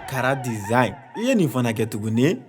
Kara design. Iye ni fana kɛ tuguni.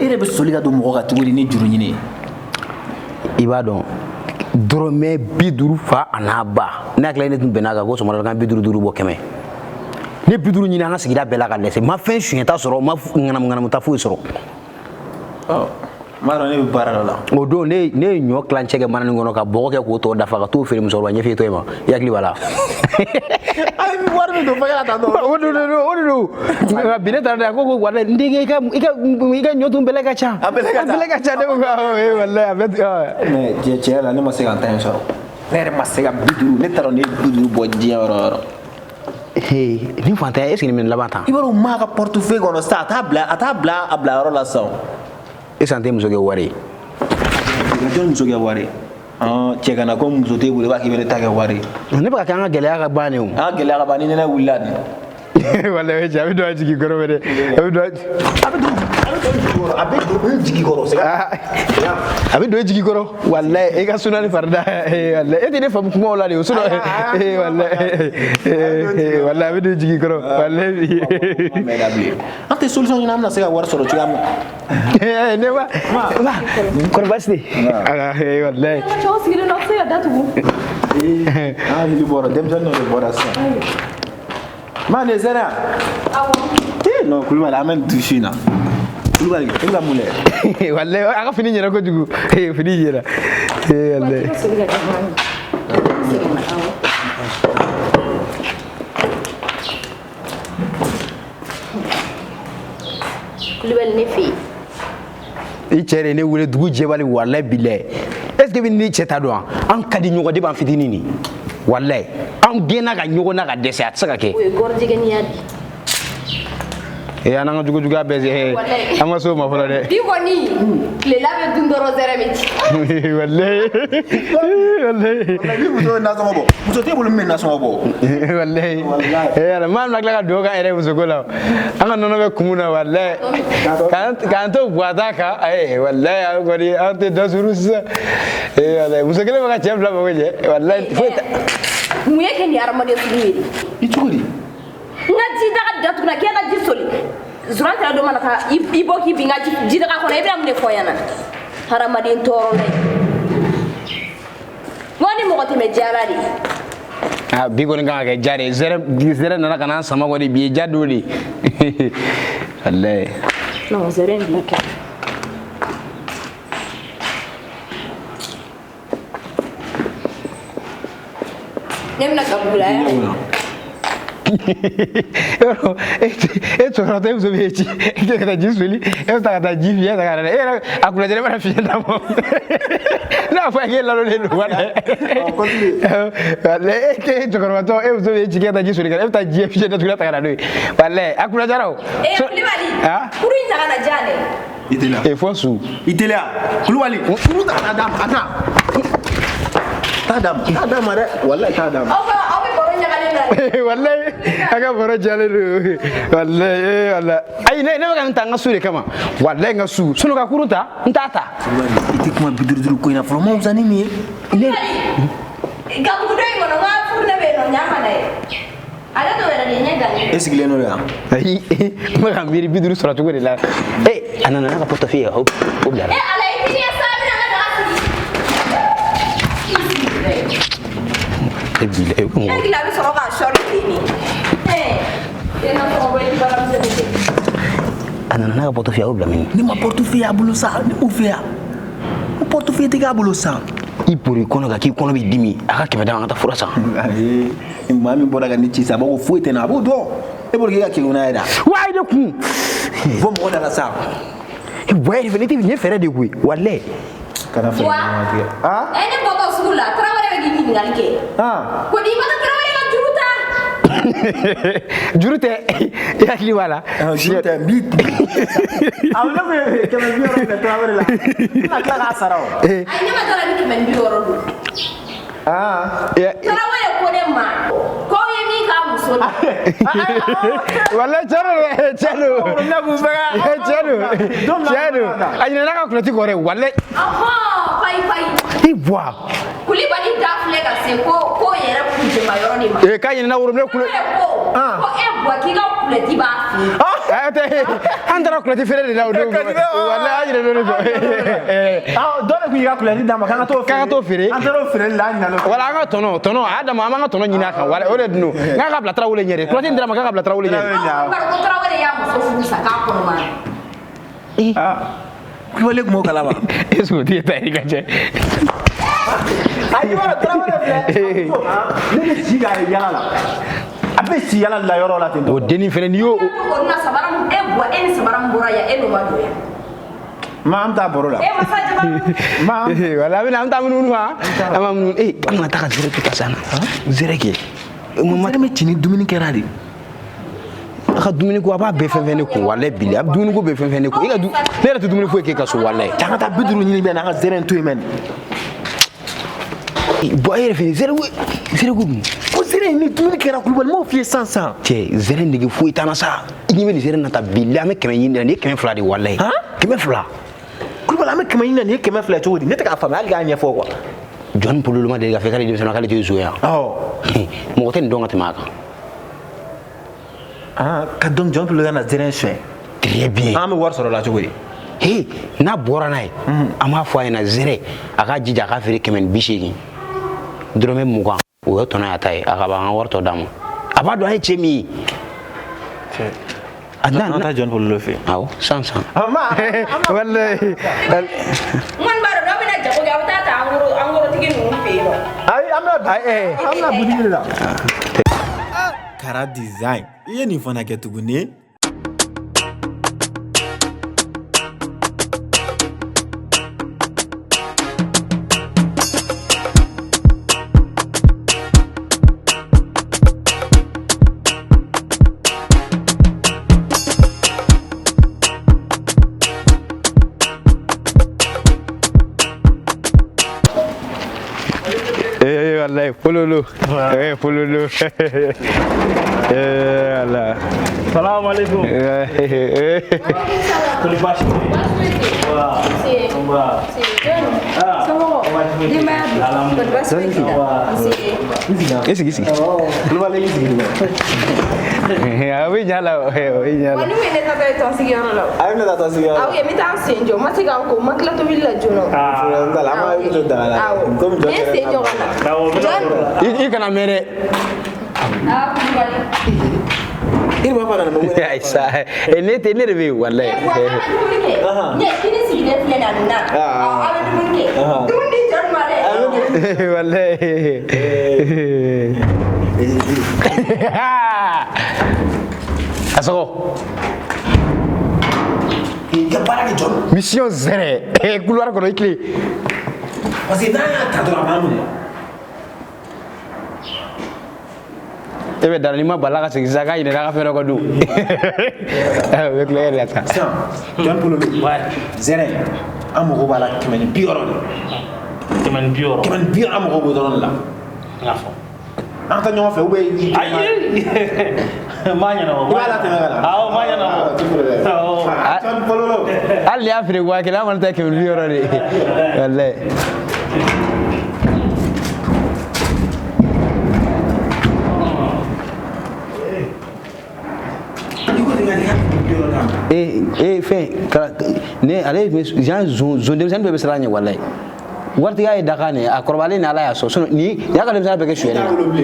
Ere be soli ka do mɔgɔ ka tuguri ni juru ɲini i b'a dɔn dɔrɔmɛ 50 fa ana ba ne hakili ne tun bɛnna kan ko sɔmɔla kan 50 bɔ 100 ne 50 ɲini an ka sigida bɛɛ la ka dɛsɛ ma fɛn suɲɛta sɔrɔ ma ŋanamu ta foyi sɔrɔ ma dɔn ne bɛ baara dɔ la o don ne ye ɲɔ kilancɛ kɛ manani kɔnɔ ka bɔgɔ kɛ k'o tɔ dafa ka t'o feere musokɔrɔba ɲɛfɛ to ma i hakili b'a la ayi bi wari min don fɔ ka taa dɔn o don bi ne taara dɛ a ko walayi n denkɛ i ka ɲɔ tun bɛlɛ ka ca a bɛlɛ ka ca ne ko walayi a bɛ mais tiɲɛ yɛrɛ la ne ma se ka n ta in sɔrɔ ne yɛrɛ ma se ka 50 ne taara ne 50 bɔ diɲɛ yɔrɔ o yɔrɔ ni fantanya est-ce que nin laban tan i b'a dɔn maa ka portefeuille kɔnɔ sa a t'a bila a bila yɔrɔ la sa e san tɛ muso kɛ wari jɔn muso kɛ wari cɛ kana ko muso tɛ bolo i b'a k'i bɛ ne ta kɛ wari ne bɛ ka kɛ an ka gɛlɛya ka ban o an ka gɛlɛya ka ban ni nɛnɛ wulila de walayi a bɛ don a jigi kɔrɔ dɛ a bɛ don jigi kɔrɔ a bɛ don i jigi kɔrɔ walayi e ka sunna ni farida walayi e tɛ ne faamu kumaw la de o walayi a bɛ don i jigi kɔrɔ walayi an tɛ solution ɲini an bɛna se ka wari sɔrɔ cogoya min ne ma kɔrɔ baasi tɛ walayi cɛw sigilen don a bɛ se ka datugu hakili bɔra denmisɛnnin dɔ de bɔra sisan ma ne sera non Kulibali an bɛ dusu in na Kulibali e bɛ ka mun lajɛ walayi a ka fini ɲɛna kojugu fini ɲɛna walayi Kulibali ne fɛ yen i cɛ de ne wele dugu jɛbali walayi bilayi est-ce que bɛ ni cɛ ta dɔn an ka di ɲɔgɔn de b'an fitinin nin walayi an gɛnna ka ɲɔgɔn na ka dɛsɛ a tɛ se ka kɛ o ye gɔrɔjɛgɛniya de an n'an ka jugujuguya bɛɛ se an ka so ma fɔlɔ dɛ bi kɔni tilela bɛ dun dɔrɔn zɛrɛ bɛ ci walayi ni muso bɛ nasɔngɔ bɔ muso tɛ bolo min bɛ nasɔngɔ bɔ walayi yɛrɛ maa bɛna tila ka dugawu k'an yɛrɛ musoko la an ka nɔnɔ bɛ kumun na walayi k'an to buwata kan walayi an kɔni an tɛ dɔ suru sisan walayi muso kelen bɛ ka cɛ fila mago ɲɛ walayi foyi tɛ mun ye kɛ nin hadamaden sugu ye de i cogo di n ka ji daga datugula k'e ka ji soli zuran tɛra dɔ mana ka i bɔ k'i bin n ka ji daga kɔnɔ i bɛna mun de fɔ ɲɛna hadamaden tɔɔrɔla ye n ko ni mɔgɔ tɛmɛ jara de bi kɔni kan ka kɛ ja de ye zɛrɛ nana ka n'an sama kɔni bi ye ja don de walayi non zɛrɛ in bila kɛ ne bɛna kabula yan e cɛkɔrɔba tɛ muso bɛ ci e tɛ ka taa ji soli e bɛ taa ka taa ji fiyɛ ta ka na dɛ e yɛrɛ a kulajɛ ne bɛna fiyɛ d'a ma n'a fɔ k'e ladonlen don wala e cɛkɔrɔba tɔ e muso bɛ ci k'e taa ji soli ka na e bɛ taa ji fiyɛ datugulan ta ka na n'o ye wala a kulajɛra o. Kulibali kuru in ta ka na diya dɛ. i teliya fɔ su i teliya Kulibali kuru ta ka na d'a ma taa d'a ma dɛ walayi taa d'a ma. aw bɛ baro ɲagalen na. walayi a ka baro jalen don walayi walayi ayi ne bɛ ka nin ta n ka su de kama walayi n ka su sinɔn ka kurun ta n t'a ta. I tɛ kuma bi duuru ko in na fɔlɔ ma wusa ni nin ye. gabugu dɔ in kɔnɔ n ka furu ne bɛ yen nɔ n y'a ma dɛ ale t'o yɛrɛ de ɲɛ gannen. e sigilen n'o de yan. ayi n bɛ ka miiri 50 sɔrɔ cogo de la a nana n'a ka portefeuille ye o bila la. ala i tigi ye sa bɛna n ka daga sigi. e bila e kun. e hakili a bɛ sɔrɔ k'a sɔri ten nin. e na sɔrɔ bɛ i balimamuso de a nana n'a ka portefeuille o bila min. ne ma portefeuille y'a bolo sa ne m'o fɛ yan ko portefeuille tɛ k'a bolo sa. i bori kɔnɔ kan k'i kɔnɔ b'i dimi a ka 100 d'a ma an ka taa fura san. ayi maa min bɔra ka ne ci sa a b'a ko foyi tɛ n na a b'o dɔn e bolo k'e ka kɛlɛ n'a ye da. wa i de kun. fɔ mɔgɔ da la sa. bonya de fɛ ne tɛ ɲɛ fɛrɛ de koyi walayi. kana fɛrɛ ɲɔgɔn tigɛ. ne bɔtɔ sugu la tarawele bɛ k'i ɲininkali kɛ. ko di i ma taa tarawele ka juru ta. Jurute ya kili wala. Jurute bit. Awla me kemen bi oro be tawre la. Na kala sarao. Ay nyama dala ni kemen bi oro du. Ah. Tarawa ya ko dem ma. Ko ye mi ka muso. Wala chalo. Na bu baga. Chalo. Ay na ka kulati gore wala. Aha, pai. Ibwa. Kuli bani dafle ka se ko yera kuje mayoro ni ma. Ka na wuro me kulu. Ko ebwa ki ka kulati ba fi. Andara kulati fere de lawo. Wala ay na no. Dole ku ya kulati dama kan to fere. Andara fere la na lo. Wala nga tono adama ama nga tono nyina kan wala ore dunu. Nga ka blatra wole nyere. Kulati ndira maka ka blatra wole nyere. Ko trawale ya muso fu saka ko ma. Kulole mo kala ba. Eso tie ta ika je. Ayo trawale fere. Ne ci ga yala. Abe ci yala la yoro la tendo. O deni fere ni yo. Ko na sabaram ebwa en sabaram bora ya eno ma do ya. Ma am ta boro la. Masaje ba. Ma wala bi na am ta mununu ha. Ama mununu am ta ka zere ki kasana. Zere ki. Mama me tini dumuni keradi. Aka dumuni ko aba be fenfene ko wala bili ab dumuni ko be fenfene ko ika du nera to dumuni fo ke kaso wala tanga ta biduru nyini be na ka zere ntu men. Boy refe zere ko ko zere ni dumuni kera kulubal mo fi sansan. Che zere ndigi fo itana sa ni be zere na ta bili ame keme yinde ni keme fla di wala ha keme fla kulubal ame keme yinde ni keme fla to di ne ta ka fama ga anya fo ko John Pulu ma de ga fe kala di sona kala ti zoya mo ten donga te maka ka donc John Pulu na zere chien très bien ame war soro la to di na bora nay ama fo ay na zere aka jija ka fere kemen bishigi drome mugan o yo tona atay aka ba an warto dam aba do ay chemi Anta John Pulu le fait aw san ama wallahi Mon baro do bina jago ga tata angoro tigi nu fe no ay amna budi la Kara design iye ni fana ke tugune wallahi pololo pololo Allah Salam alaikum Kuli bashi Isi Lu wala isi awi nyala wani mene ta ta sigi ono law ay na ta sigi aw ye mi ta senjo matiga ko makla to villa juno ndala ma wi dala comme je senjo kana kana mere il va pas no ay sa enete ne rebe wallahi ne kini sigi de fle na na aw ala dumunke dumunde jarmale wallahi Asoko mission zere couloir ko ikli parce que na ta do amamu ebe dalani ma balaga se zaga ine daga fere ko du avec le la ta John Pulu zere amu ko bala kemen bioro amu ko don la ngafo anta ñoo fe ubé maña no wala te ngala maña no John Pulu ali afri wa kila man ta ke bioro de wallahi fait ne ale Jean zone de be sala nya wallahi warti ya dakane akorbale na ala ya so ni ya ka lemsa be ke shuene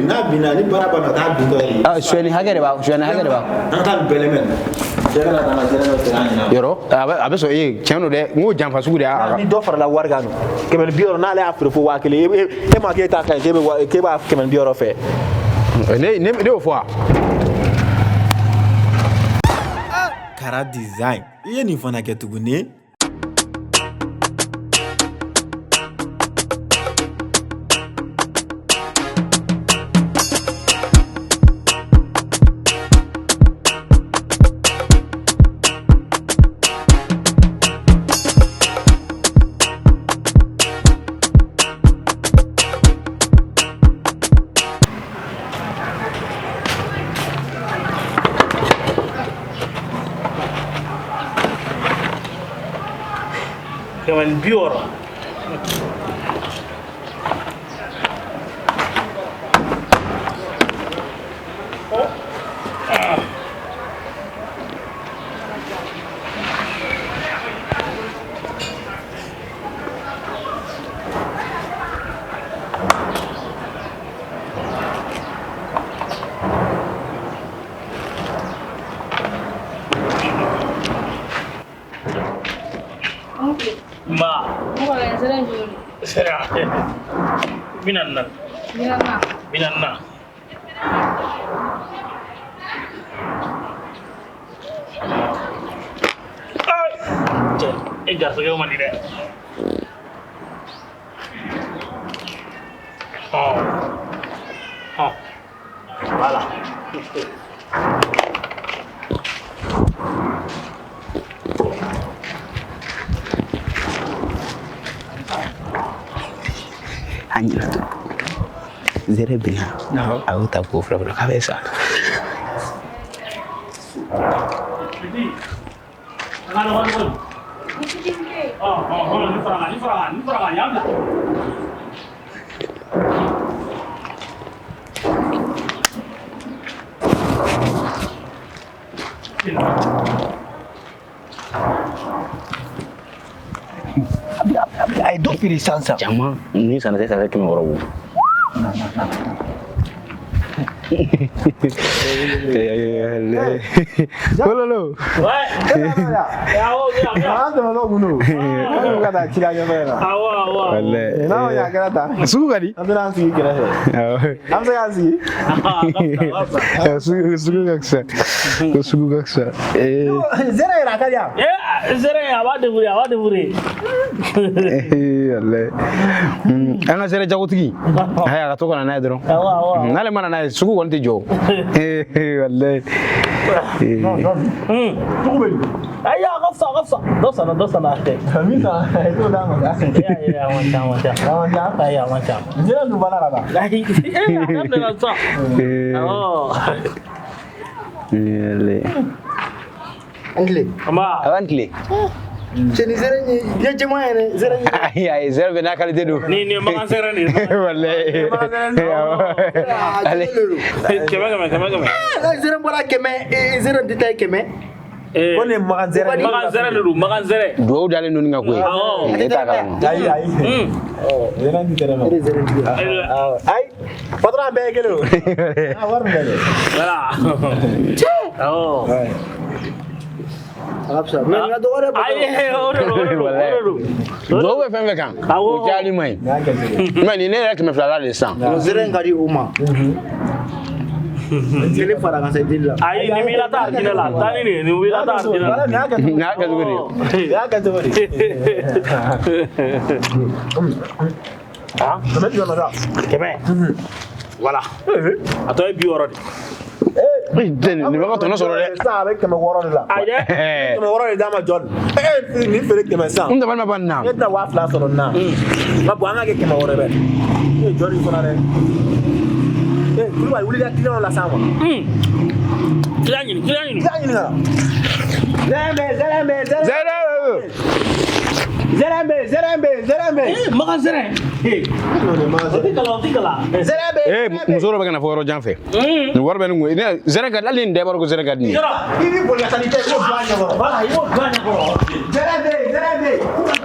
na bina ni baraba na ta bindo yi shuene hagere ba na ta belemen jegala na jere no yoro abe so cheno de ngo jamfa su de ni do fara la wargano kemen bioro na ala afro fo wakele e ma ke ta kan ke ba kemen bioro fe ne de o fois Kara design iye ni fana ke tugune Kaman biora. Ma. Bukan sering juli. Serie. Binanna. Enggak segala mandi deh. Oh. Malah. Anjir tuh. Zere bilang, aku tak boleh berapa kabesa. I don't feel sansa. Jangan, ini sana saya kena orang. Boleh. Anga sere jagotigi haya katoka na naye dron nale mana naye suku konti jo wallahi Aya gafsa dosana Misa itu dah macam. ya macam ya macam Jangan lupa lah. lagi ada sa oh le Angle. ama awan kile Ceni zere ni dia cuma ini zere ni. ay zero bena kalite do ni makan sera ni wallahi keme Zere bola keme zere detail keme. Kone makan zere do dale non nga koy eta kala Ai. Zere ni tere ma. Zere ni. Ai. Patron be kelo. War ngale. wala oh Apsa. Menga do ore. ai oro do we femme kan o jali mai mais ni ne rek me fala le sang Zere ngari uma. Zere fara kan sai dilla. ai ni bila tar kinala tani ni bila tar kinala na ka zuri Ya kan zuri. ah Keme dia mana? keme wala atoy bi oro di ni ba to no soro de Sa avec keme woro la. ai de Keme woro da ma John. Ni fere keme sa. unda ban ma ban na Yadda wa fla soro na. Ma bo anga ke keme woro be. John fona de. Kuluba wuli da kilon la sama. kilani Kilani nga. Zerembe. makan sera tikala musoro bagana fo ro janfe ni warbe ngo ni zere ga dalin de baro ko zere ga ni Ini boleh sanite ko duanya ko. wala yo ganya ko Zerembe.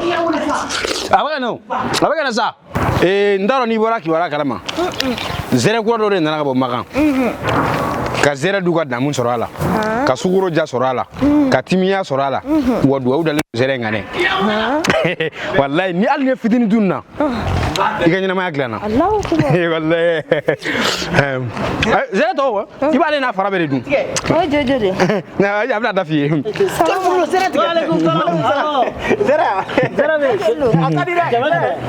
Iya wuli sa. abagana sa ndaro ni bora ki wara kalama zere ko do re nana bo makan ka zere duga da mun soro ala ka suguro ja soro ala ka timiya soro ala wadu awda le zere ngane wallahi ni al ne fitini dunna iganya ma yaglana Allahu akbar. wallahi zere to ibale na fara bere dun Oh jojo. na ya bla da fi Waalaikum salam. Zera be.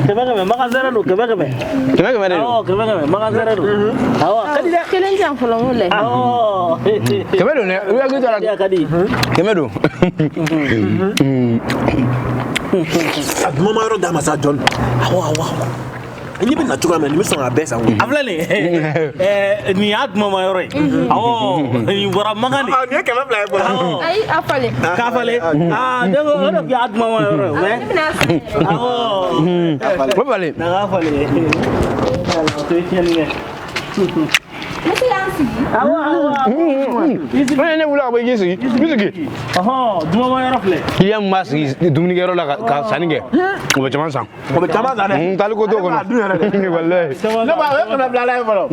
Kebe makan zera lu kebe. Oh kebe makan zera lu. Awa. Kelen jang folong ule. Oh. kemedo ne ya gitu ala Ya kadi. kemedo Mama ro da masa John. Awa. Ni bɛ na cogoya min na, ni bɛ sɔn ka bɛɛ san. A filɛ nin ye nin y'a duman ma yɔrɔ ye. Awɔ nin bɔra makan de. Nin ye 200 ye fɔlɔ. Ayi a falen. K'a falen ne ko o de tun y'a duman ma yɔrɔ ye. Awɔ. Ko falen. Na k'a falen. To ye tiɲɛni kɛ. Muso y'an sigi. Awɔ. Ne wuli ka bɔ i k'i sigi. I sigi. Duman ma yɔrɔ filɛ. Kiliyan min b'a sigi dumunikɛyɔrɔ la ka sanni kɛ o bɛ caman san. O bɛ caman san dɛ. Taali ko t'o kɔnɔ. Walayi. Ne b'a ye 200 la ye fɔlɔ.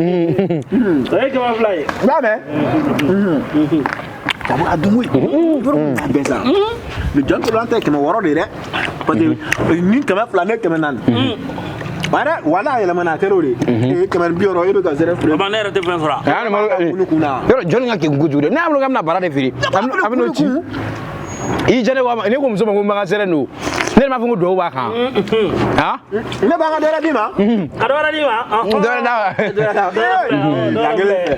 O ye 200 ye. I b'a mɛn. Kamu a dun koyi. Yɔrɔ a bɛɛ san. Le jɔn tɛ tɛ 600 de dɛ. Parce que ni 200 ne 400. Bara wala yɛlɛmana a kɛra o de. 200 e bɛ ka zɛrɛ filɛ. Baba ne yɛrɛ tɛ fɛn sɔrɔ. Yɔrɔ jɔnni ka kɛ kojugu dɛ. Ne y'a bolo k'a bɛna bara de feere. A bɛ n'o ci. I jɛnɛ wa ne ko muso ma ko magasin don. Ne m'a fɔ ko dɔw b'a kan. Han? Ne b'a ka dɔwɛrɛ d'i ma. Ka dɔwɛrɛ d'i ma? Dɔwɛrɛ d'a ma.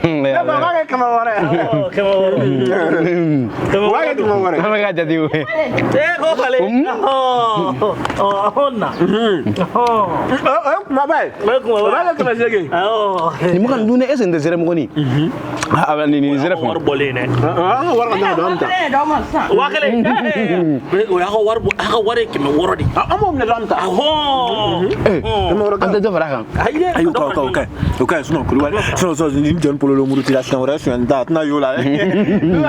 Ne b'a kɛ 600 wɛrɛ. 600 wɛrɛ. O b'a kɛ 200 wɛrɛ. An bɛ ka jate o. Ko falen. Ɔhɔn na. O ye kumaba ye. O b'a kɛ 800. Nin makan dun ne est ce que nin tɛ zɛrɛ mɔgɔnin? Nin zɛrɛ fɔ. Wari bɔlen dɛ. An ka wari ka taa dɔn ta. Wa kelen. O y'a ka wari 600 de. An b'o minɛ dɔn ta. An tɛ dɔ fara a kan. Ayi o ka ɲi sinon Kulubali sinon ni jɔn pololo muruti la siɲɛ wɛrɛ suɲɛni ta a tɛna y'o la dɛ.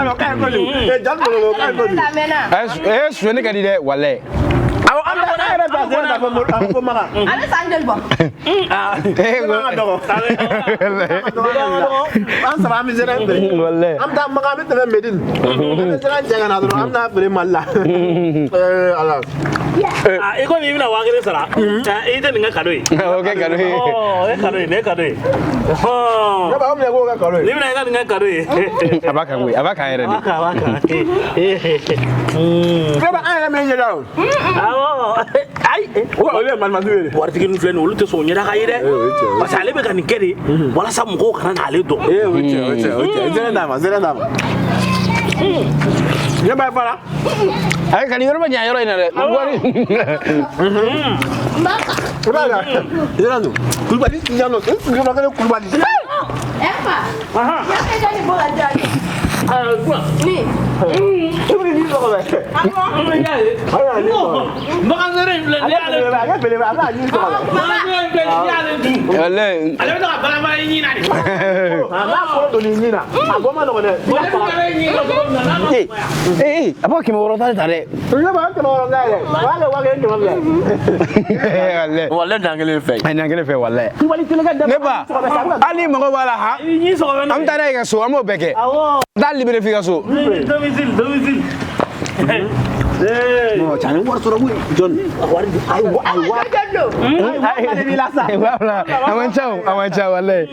O ka ɲi kojugu. Jɔn pololo o ka ɲi kojugu. Suɲɛni ka di dɛ walayi. Awɔ an yɛrɛ b'a fɔ a fɔ Makan. Ale san joli bɔ? An saba an bɛ zɛrɛ feere. Walayi. An bɛ taa Makan an bɛ tɛmɛ Medine. An bɛ zɛrɛ cɛ ka na dɔrɔn an bɛ taa feere Mali la. Ala. I ko i bɛna 1000 sara. I tɛ nin kɛ cadeau ye. O kɛ cadeau ye. O ye cadeau ye, nin ye cadeau ye. Ne b'a minɛ k'o kɛ cadeau ye. N'i bɛna i ka nin kɛ cadeau ye. A b'a kan koyi, a b'a kan yɛrɛ de. A b'a kan. Ne b'a an yɛrɛ min ɲɛ da o. Awɔ. Ayi. O ye malimatu ye. Waritigi ninnu filɛ nin ye olu tɛ sɔn o ɲɛda ka ye dɛ. Parce que ale bɛ ka nin kɛ de walasa mɔgɔw kana n'ale dɔn. O cɛ. Zɛrɛ d'a ma. Ne b'a fara. Ayi ka nin yɔrɔ ma ɲɛ yɔrɔ in na dɛ. Wari. Zɛrɛ dun. Kulubali ti yan nɔ. E sigiyɔrɔ kelen Kulubali. Efa. Ya kɛ jɔnni bɔ ka diya ye. Ni. E bɛ ni sɔgɔ bɛ. Magasin in filɛ nin y'ale. A kɛ belebele a b'a ɲini sɔgɔ bɛ. Magasin in filɛ nin y'ale dun. Walayi. Ale bɛ to ka balabala i ɲin na de. N'a fɔra don nin ɲin na a bɔ ma nɔgɔn dɛ. Ale bɛ ka i ɲin na cogo min na n'a ma Ee a b'a 600 ta de ta dɛ. Ne b'a 600 ta dɛ. O b'a kɛ 1000. Walayi. Walayi dan kelen fɛ. A ɲɛ kelen fɛ walayi. Kulubali tɛnɛkɛ dɛ. Ne ba hali mago b'a la ha. i ɲin sɔgɔ bɛ An bɛ taa n'a ye ka so an b'o bɛɛ kɛ. Awɔ. Taa libéré f'i ka so. Domicile. Non, cani wari sɔrɔ koyi. Jɔn. Wari ayi b'i la sa. Voilà. A man ca walayi.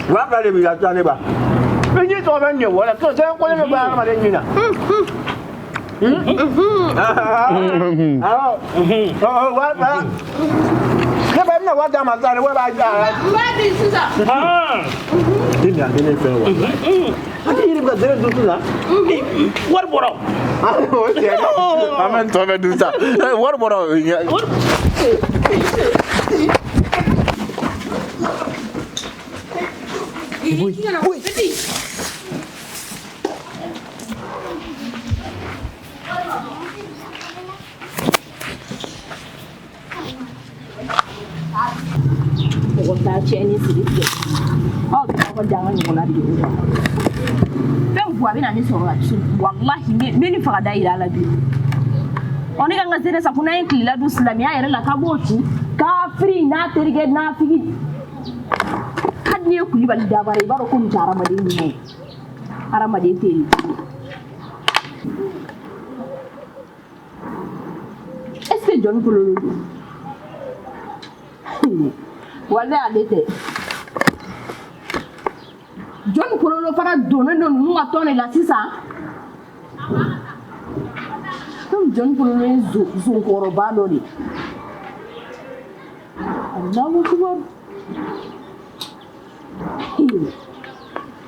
Wa fila de b'i la sa ne ba. Mais ɲin tɔgɔ bɛ ɲɛ wala. Tɔ sɛbɛn kɔni bɛ bɔ adamaden ɲin na. Awɔ. Wa fila. Ne ba i bɛna wari d'a ma sa de wari b'a ja. N b'a di sisan. Den de y'a kelen fɛ wa. A tɛ yiri bɛ ka zɛrɛ dun sisan. Wari bɔra. O tiɲɛ don. An bɛ tɔ bɛ dun sa. Wari bɔra o ye. Mɔgɔ t'a cɛnni siri tigɛ. Aw bɛ ɲɔgɔn danga ɲɔgɔn na de ye. Fɛn bu a bɛ na ne sɔrɔ yan walahi n bɛ nin faga da yira a la bi. Ne ka n ka zɛrɛ san ko n'an ye tilela dun silamɛya yɛrɛ la k'a b'o ci kafiri n'a terikɛ nafigi. Hali n'i ye Kulibali dabara i b'a dɔn ko nin tɛ hadamaden ɲuman ye. Hadamaden tɛ yen. Est ce que jɔnni kololo don? Walayi ale tɛ. Jɔnni kololo fana donnen don ninnu ka tɔn de la sisan. Comme jɔnni kololo ye zonkɔrɔba dɔ de. Alahu akibar.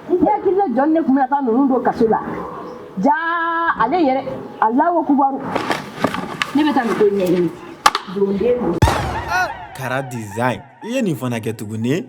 Ne hakili la jɔnni de tun bɛna taa ninnu don kaso la. Jaa ale yɛrɛ Alahu akibar. Ne bɛ taa nin ko in ɲɛɲini. Jɔnden don. Kara design i ye nin fana kɛ tuguni